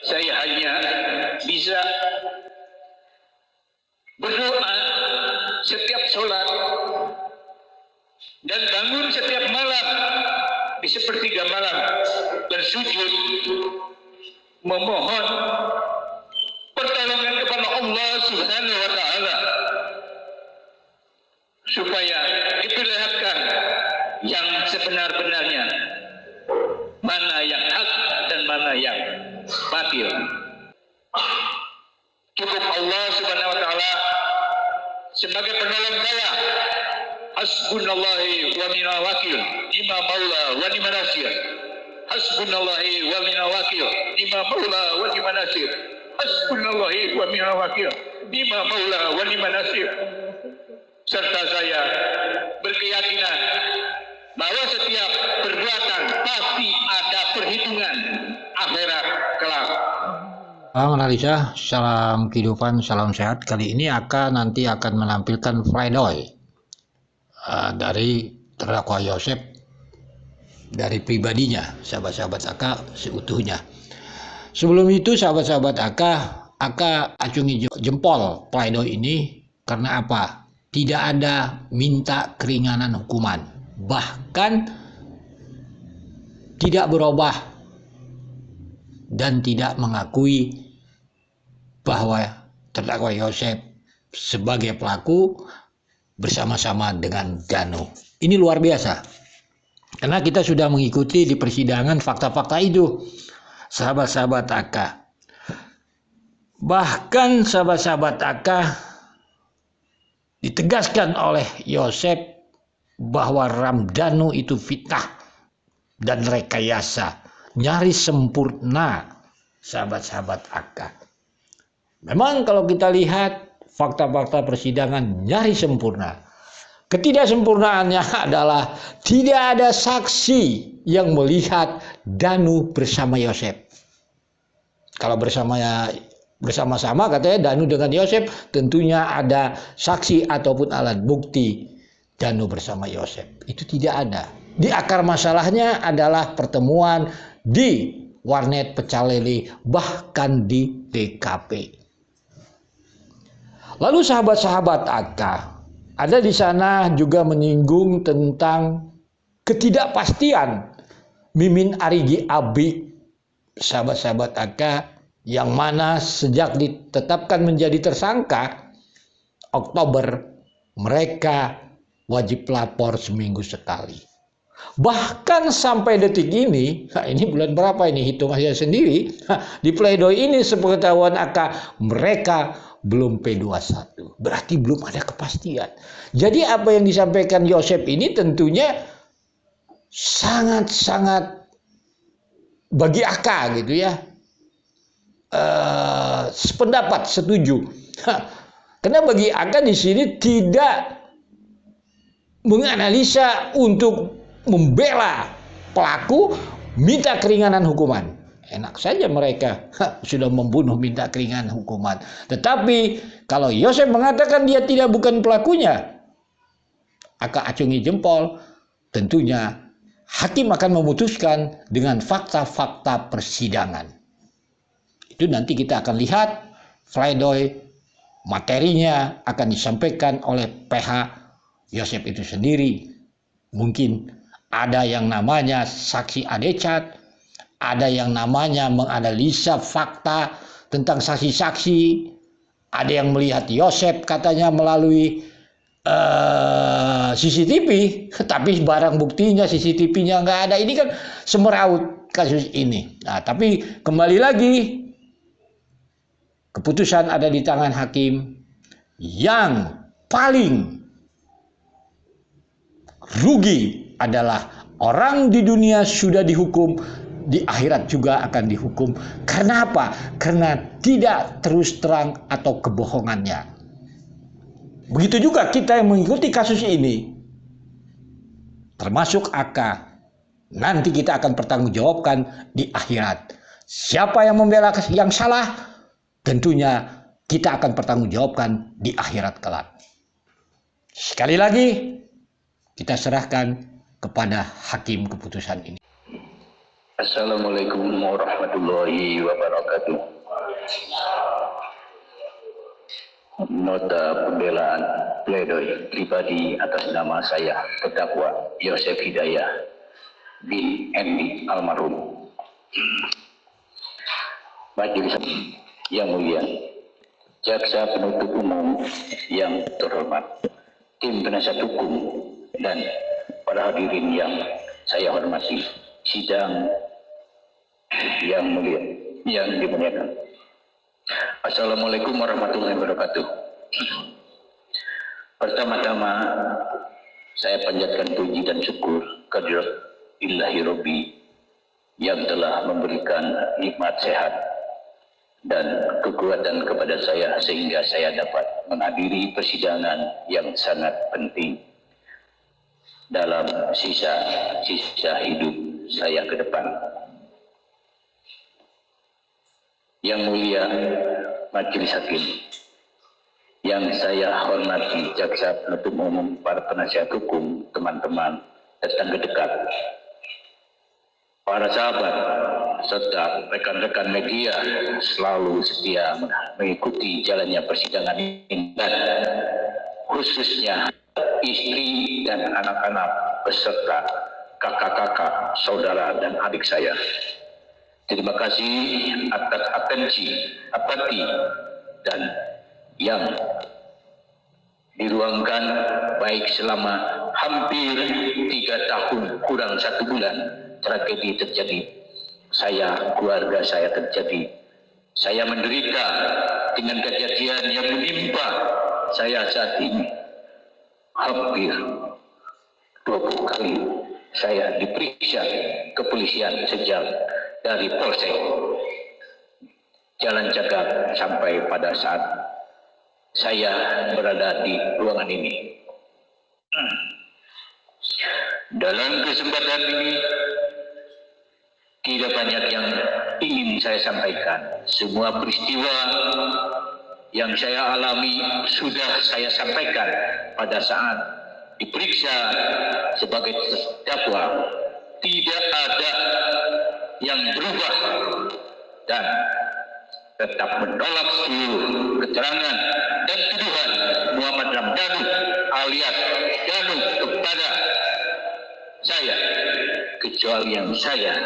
Saya hanya bisa berdoa setiap sholat dan bangun setiap malam di sepertiga malam bersujud memohon pertolongan kepada Allah Subhanahu wa taala supaya diperlihatkan yang sebenar-benarnya, mana yang hak dan mana yang batil. Cukup Allah Subhanahu wa taala sebagai penolong saya. Hasbunallahi wa ni'mal wakil, ni'mal maula wa ni'mal nasir. Hasbunallahi wa ni'mal wakil, ni'mal maula wa ni'mal nasir. Hasbunallahi wa ni'mal wakil, ni'mal maula wa ni'mal nasir. Serta saya berkeyakinan bahwa setiap perbuatan pasti ada perhitungan akhirat kelak. Salam analisa, salam kehidupan, salam sehat. Kali ini nanti akan menampilkan pledoi dari terdakwa Yosef dari pribadinya, sahabat-sahabat AK seutuhnya. Sebelum itu sahabat-sahabat AK acungi jempol pledoi ini karena apa? Tidak ada minta keringanan hukuman, bahkan tidak berubah dan tidak mengakui bahwa terdakwa Yosef sebagai pelaku bersama-sama dengan Danu. Ini luar biasa. Karena kita sudah mengikuti di persidangan fakta-fakta itu, sahabat-sahabat AK. Bahkan sahabat-sahabat AK ditegaskan oleh Yosef bahwa Ramdhanu itu fitnah dan rekayasa, nyaris sempurna, sahabat-sahabat AK. Memang kalau kita lihat fakta-fakta persidangan nyaris sempurna. Ketidaksempurnaannya adalah tidak ada saksi yang melihat Danu bersama Yosef. Kalau bersama-sama katanya Danu dengan Yosef, tentunya ada saksi ataupun alat bukti Danu bersama Yosef. Itu tidak ada. Di akar masalahnya adalah pertemuan di warnet Pecalele, bahkan di TKP. Lalu sahabat-sahabat AK, ada di sana juga menyinggung tentang ketidakpastian Mimin Arigi Abi, sahabat-sahabat AK, yang mana sejak ditetapkan menjadi tersangka Oktober, mereka wajib lapor seminggu sekali. Bahkan sampai detik ini, ini bulan berapa ini, hitung aja sendiri, di pledoi ini sepengetahuan AK, mereka belum P21, berarti belum ada kepastian. Jadi apa yang disampaikan Yosef ini tentunya sangat-sangat bagi AK gitu ya, sependapat, setuju. Karena bagi AK di sini tidak menganalisa untuk membela pelaku minta keringanan hukuman. Enak saja mereka sudah membunuh minta keringanan hukuman. Tetapi kalau Yosef mengatakan dia bukan pelakunya, AK acungi jempol, tentunya hakim akan memutuskan dengan fakta-fakta persidangan. Itu nanti kita akan lihat pledoi materinya akan disampaikan oleh PH Yosef itu sendiri. Mungkin ada yang namanya saksi adecat, ada yang namanya menganalisa fakta tentang saksi-saksi, ada yang melihat Yosef katanya melalui CCTV, tapi barang buktinya CCTV-nya nggak ada. Ini kan semeraut kasus ini. Nah, tapi kembali lagi, keputusan ada di tangan hakim. Yang paling rugi adalah orang di dunia sudah dihukum, di akhirat juga akan dihukum. Karena apa? Karena tidak terus terang atau kebohongannya. Begitu juga kita yang mengikuti kasus ini, termasuk AK. Nanti kita akan pertanggungjawabkan di akhirat. Siapa yang membela yang salah, tentunya kita akan pertanggungjawabkan di akhirat kelak. Sekali lagi, kita serahkan kepada hakim keputusan ini. Assalamualaikum warahmatullahi wabarakatuh. Nota pembelaan pledoi pribadi atas nama saya terdakwa Yosef Hidayah bin Endi almarhum. Majelis yang mulia, jaksa penuntut umum yang terhormat, tim penasihat hukum, dan para hadirin yang saya hormati, sidang yang mulia, yang dimuliakan. Assalamualaikum warahmatullahi wabarakatuh. Pertama-tama saya panjatkan puji dan syukur kehadirat Ilahi Robbi yang telah memberikan nikmat sehat dan kekuatan kepada saya sehingga saya dapat menghadiri persidangan yang sangat penting dalam sisa hidup saya ke depan. Yang mulia Majelis Hakim, yang saya hormati jaksa penuntut umum, para penasihat hukum, teman-teman, tetangga dekat, para sahabat, serta rekan-rekan media selalu setia mengikuti jalannya persidangan ini, dan khususnya istri dan anak-anak beserta kakak-kakak, saudara dan adik saya. Terima kasih atas atensi, apati, dan yang diruangkan baik selama hampir 3 tahun kurang 1 bulan tragedi terjadi. Keluarga saya terjadi. Saya menderita dengan kejadian yang menimpa saya saat ini. Hampir 20 kali saya diperiksa kepolisian sejak dari Polsek Jalan Cagak sampai pada saat saya berada di ruangan ini. Dalam kesempatan ini tidak banyak yang ingin saya sampaikan. Semua peristiwa yang saya alami sudah saya sampaikan pada saat diperiksa sebagai terdakwa. Tidak ada yang berubah dan tetap menolak seluruh keterangan dan tuduhan Muhammad Ramdhanu alias Danu kepada saya, kecuali yang saya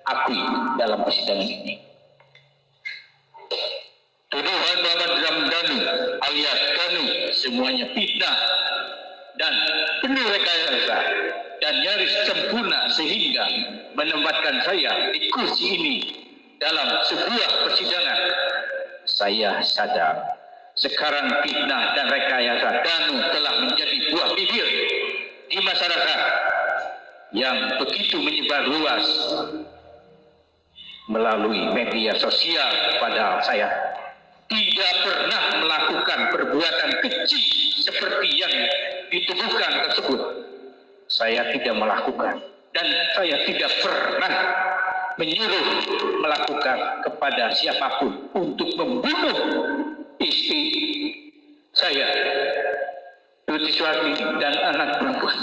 akui dalam persidangan ini. Tuduhan Muhammad Ramdhanu alias Danu semuanya fitnah dan penuh rekayasa dan nyaris sempurna sehingga menempatkan saya di kursi ini dalam sebuah persidangan. Saya sadar sekarang fitnah dan rekayasa Danu telah menjadi buah bibir di masyarakat yang begitu menyebar luas melalui media sosial, padahal saya tidak pernah melakukan perbuatan keji seperti yang dituduhkan tersebut. Saya tidak melakukan, dan saya tidak pernah menyuruh melakukan kepada siapapun untuk membunuh istri saya, Tuti Suwarni, dan anak perempuan.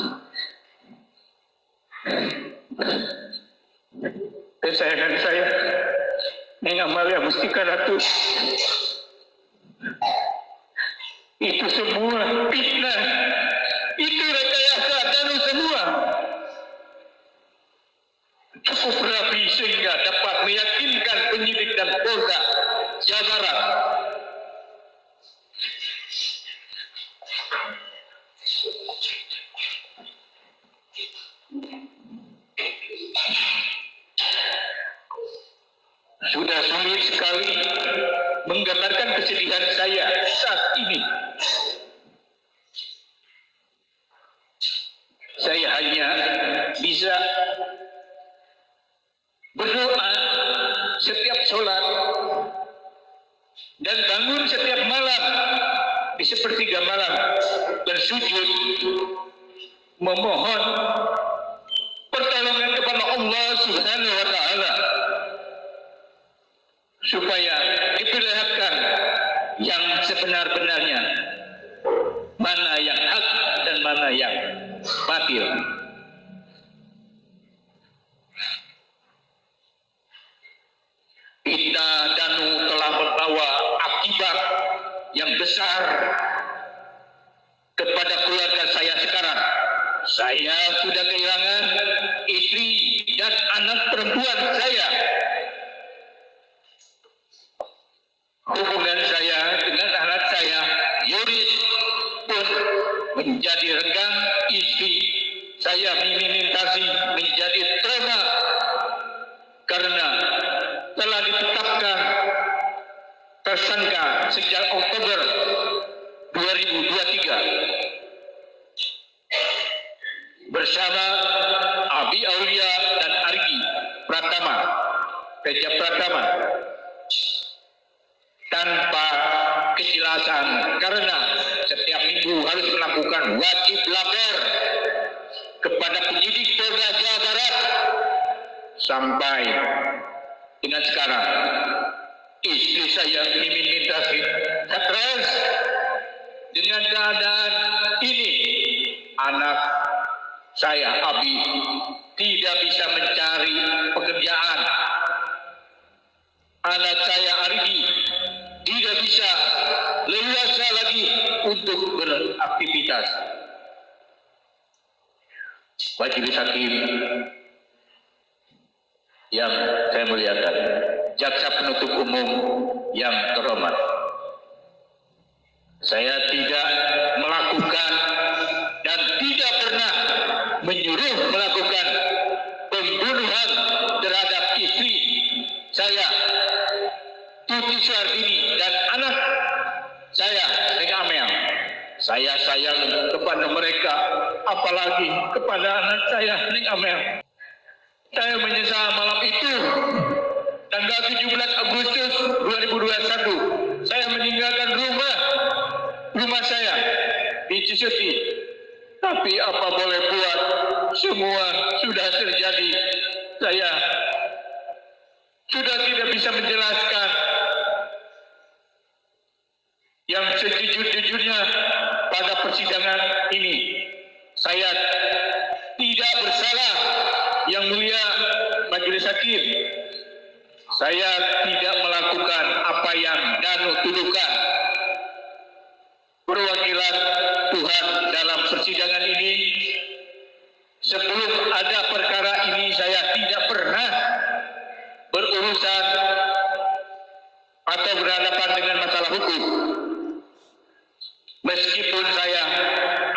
Kesayangan saya, Neng Amalia Mustika Ratu, itu semua fitnah, itu rekayasa Danu semua. Cukup rapi sehingga dapat meyakinkan penyidik dan Polda Jawa Barat sudah sulit sekali menggambarkan kesedihan saya saat ini. Saya hanya bisa berdoa setiap sholat dan bangun setiap malam di sepertiga malam bersujud memohon pertolongan kepada Allah Subhanahu wa Ta'ala supaya diperlihatkan yang sebenar-benarnya, mana yang hak dan mana yang batil. Kita Danu telah membawa akibat yang besar kepada keluarga saya sekarang. Saya sudah kehilangan istri dan anak perempuan saya. Hubungan saya dengan anak saya, Yuris, pun menjadi renggang. Istri saya, Mimi Nintasi, menjadi trauma karena telah ditetapkan tersangka sejak Oktober 2023 bersama Abi Aulia dan Argi Pratama, Teja Pratama, tanpa kejelasan karena setiap minggu harus melakukan wajib lapor kepada penyidik Polda Jawa Barat. Sampai dengan sekarang istri saya Mimi Nintasi stres dengan keadaan ini. Anak saya Abi tidak bisa mencari pekerjaan. Anak saya Argi tidak bisa leluasa lagi untuk beraktivitas. Majelis Hakim yang saya muliakan, jaksa penuntut umum yang terhormat, saya tidak melakukan dan tidak pernah menyuruh melakukan pembunuhan terhadap istri saya Tuti Suhartini dan anak saya Neng Amel. Saya sayang kepada mereka, apalagi kepada anak saya Neng Amel. Saya menyesal malam itu, tanggal 17 Agustus 2021, saya meninggalkan rumah saya di Cisuti. Tapi apa boleh buat, semua sudah terjadi. Saya sudah tidak bisa menjelaskan yang sejujur-jujurnya pada persidangan ini. Saya tidak bersalah, Yang Mulia Majelis Hakim. Saya tidak melakukan apa yang Danu tuduhkan. Perwakilan Tuhan dalam persidangan ini, sebelum ada perkara ini saya tidak pernah berurusan atau berhadapan dengan masalah hukum. Meskipun saya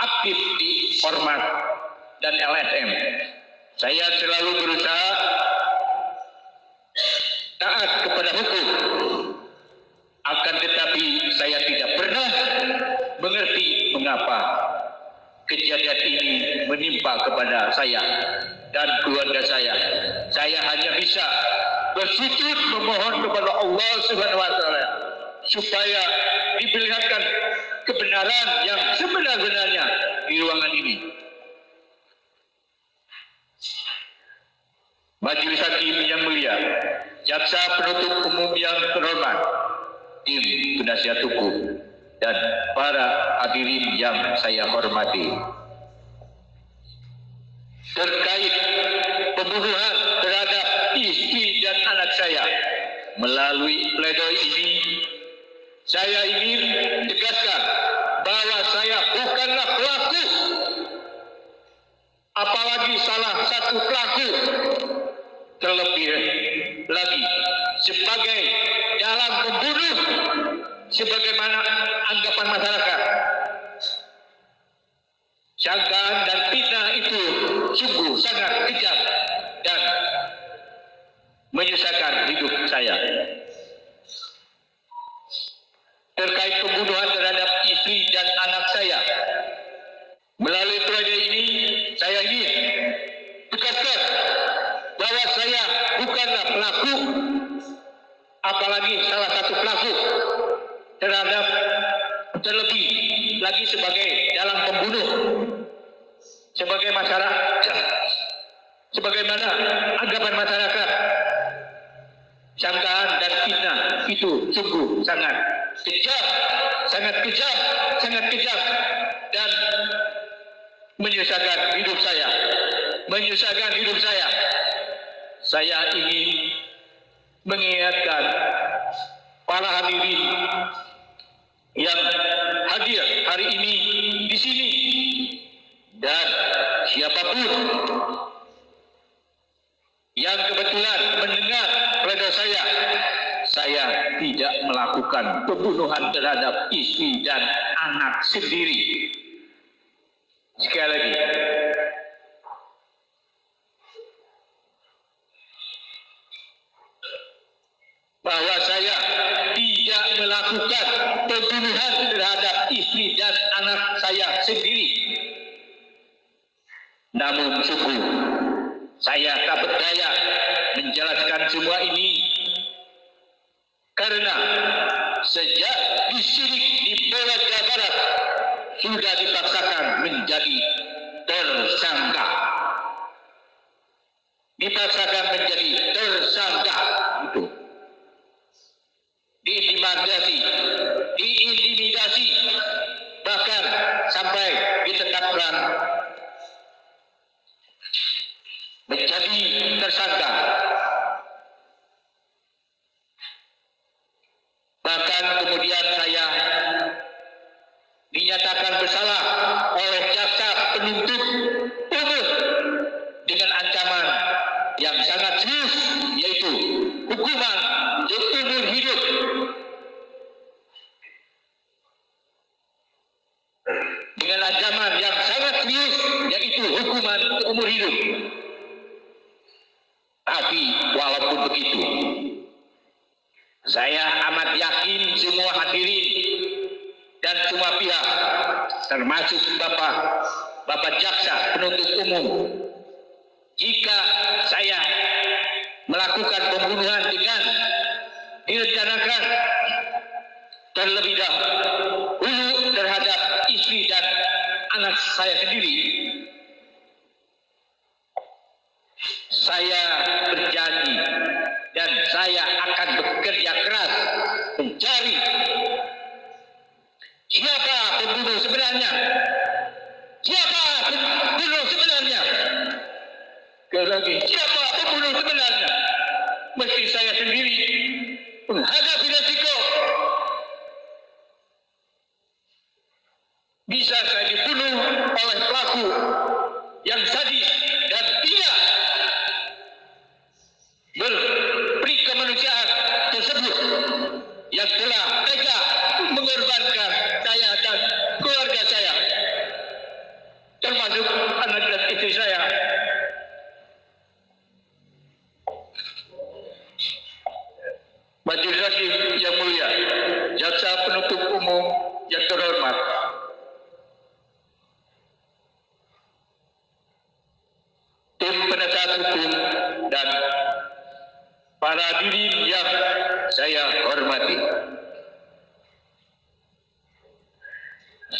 aktif di Ormas dan LSM, saya selalu berusaha taat kepada hukum. Akan tetapi saya tidak pernah mengerti mengapa kejadian ini menimpa kepada saya dan keluarga saya. Saya hanya bisa bersujud memohon kepada Allah Subhanahu wa taala supaya diperlihatkan kebenaran yang sebenar-benarnya di ruangan ini. Majelis Hakim yang mulia, jaksa penuntut umum yang terhormat, tim penasihat hukum, dan para hadirin yang saya hormati. Terkait pembunuhan terhadap istri dan anak saya, melalui pledoi ini, saya ingin tegaskan bahwa saya bukanlah pelaku, apalagi salah satu pelaku. Terlebih lagi sebagai dalam pembunuh, sebagaimana anggapan masyarakat. Sangkaan dan fitnah itu sungguh sangat kejam dan menyusahkan hidup saya. Terkait pembunuhan terhadap istri dan anak saya, melalui pledoi ini saya ingin tegaskan bahwa saya bukanlah pelaku, apalagi salah satu pelaku, terhadap terlebih lagi sebagai dalam pembunuh, sebagai masyarakat, sebagaimana anggapan masyarakat. Sangkaan dan fitnah itu sungguh sangat kejam, sangat kejam, sangat kejam, dan menyusahkan hidup saya, menyusahkan hidup saya. Saya ingin mengingatkan para hadirin yang hadir hari ini di sini, dan siapapun yang kebetulan mendengar pada saya tidak melakukan pembunuhan terhadap istri dan anak sendiri. Sekali lagi, bahwa saya tidak melakukan pembunuhan terhadap istri dan anak saya sendiri. Namun sungguh saya tak berdaya menjelaskan semua ini karena sejak disidik di Polda Jawa Barat sudah dipaksakan menjadi tersangka. Dipaksakan menjadi tersangka itu. Diintimidasi, bahkan sampai ditetapkan menjadi tersangka. Bahkan kemudian saya dinyatakan bersalah oleh jaksa penuntut umum dengan ancaman yang sangat serius, yaitu hukuman seumur hidup. Dengan ancaman yang sangat serius, yaitu hukuman seumur hidup. Tapi walaupun begitu, saya amat yakin semua hadirin dan semua pihak, termasuk Bapak Jaksa Penuntut Umum, jika saya melakukan pembunuhan dengan direncanakan terlebih dahulu terhadap istri dan anak saya sendiri, saya berjanji dan saya akan bekerja keras mencari siapa pembunuh sebenarnya. Siapa pembunuh sebenarnya? Sekali lagi, siapa pembunuh sebenarnya? Mesti saya sendiri menghadapi resiko. Bisa saya dibunuh oleh pelaku yang sadis dan tidak berperi kemanusiaan tersebut, yang telah tega mengorbankan saya dan keluarga saya, termasuk anak dan istri saya. Majelis Hakim yang mulia, Jaksa Penuntut Umum yang terhormat, tim penasihat hukum, dan para hadirin yang saya hormati.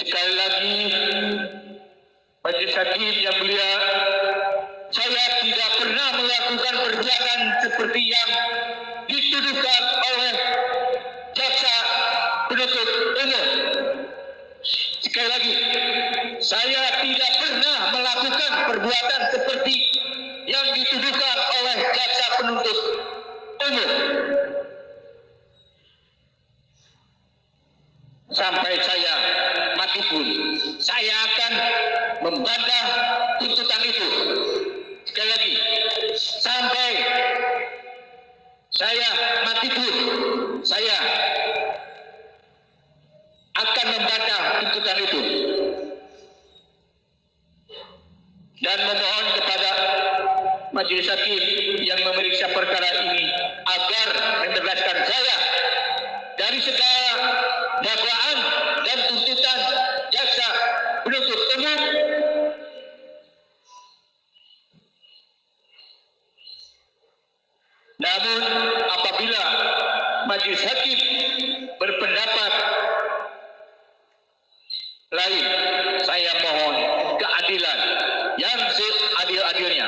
Sekali lagi, Majelis Hakim yang mulia, saya tidak pernah melakukan perbuatan seperti yang dituduhkan oleh Jaksa Penuntut Umum. Sekali lagi, saya tidak pernah melakukan perbuatan seperti yang dituduhkan oleh Jaksa Penuntut Umum. Sampai saya mati pun, saya akan membantah tuntutan itu. Sekali lagi, sampai saya mati pun, saya akan membantah tuntutan itu. Dan memohon kepada Majelis Hakim yang memeriksa perkara ini agar membebaskan saya dari segala dakwaan dan tuntutan Jaksa Penuntut Umum. Namun apabila Majelis Hakim berpendapat lain, saya mohon keadilan yang seadil-adilnya.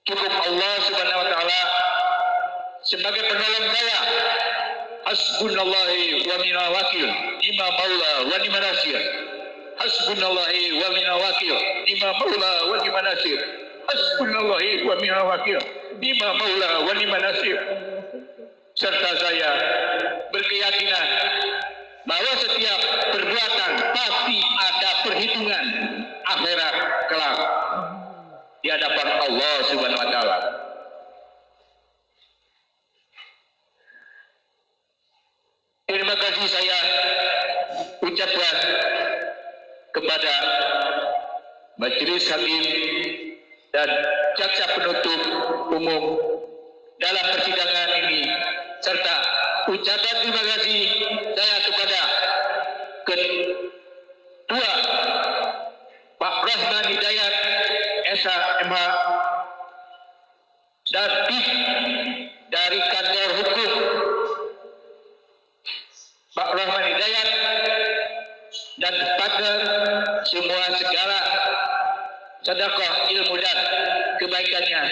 Cukup Allah Subhanahu wa taala sebagai penolong saya. Hasbunallahi wa ni'mal wakil, ni'mal maula wa ni'mal nasir. Hasbunallahi wa ni'mal wakil, ni'mal maula wa ni'mal nasir. Hasbunallahi wa ni'mal wakil, ni'mal maula wa ni'mal nasir. serta saya berkeyakinan bahwa setiap perbuatan pasti ada perhitungan akhirat kelak di hadapan Allah Subhanahu wa taala. Terima kasih saya ucapkan kepada Majelis Hakim dan jaksa penuntut umum dalam persidangan ini, serta ucapan terima kasih saya kepada Ketua Pak Rahman Hidayat SHMH dan tim dari kantor hukum Pak Rahman Hidayat dan partner semua segala sedekah ilmu dan kebaikannya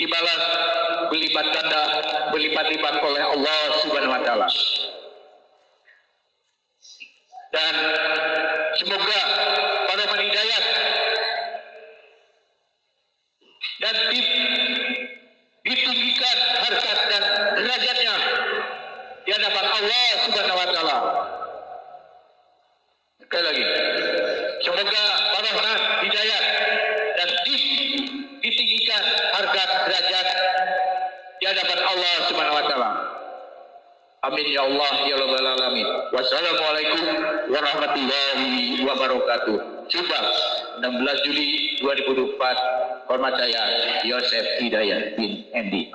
dibalas berlipat ganda, berlipat-lipat oleh Allah Subhanahu wa taala. Dan semoga Pak Rahman Hidayat dan tim ditinggikan harkat dan derajatnya di hadapan Allah Subhanahu wa taala. Sekali lagi, semoga Pak Rahman Hidayat dan tim ditinggikan harkat derajat di hadapan Allah Subhanahu wa taala. Amin ya Allah ya rabbal alamin. Wassalamualaikum warahmatullahi wabarakatuh. Subang 16 Juli 2024. Hormat saya Yosef Hidayat bin Endi.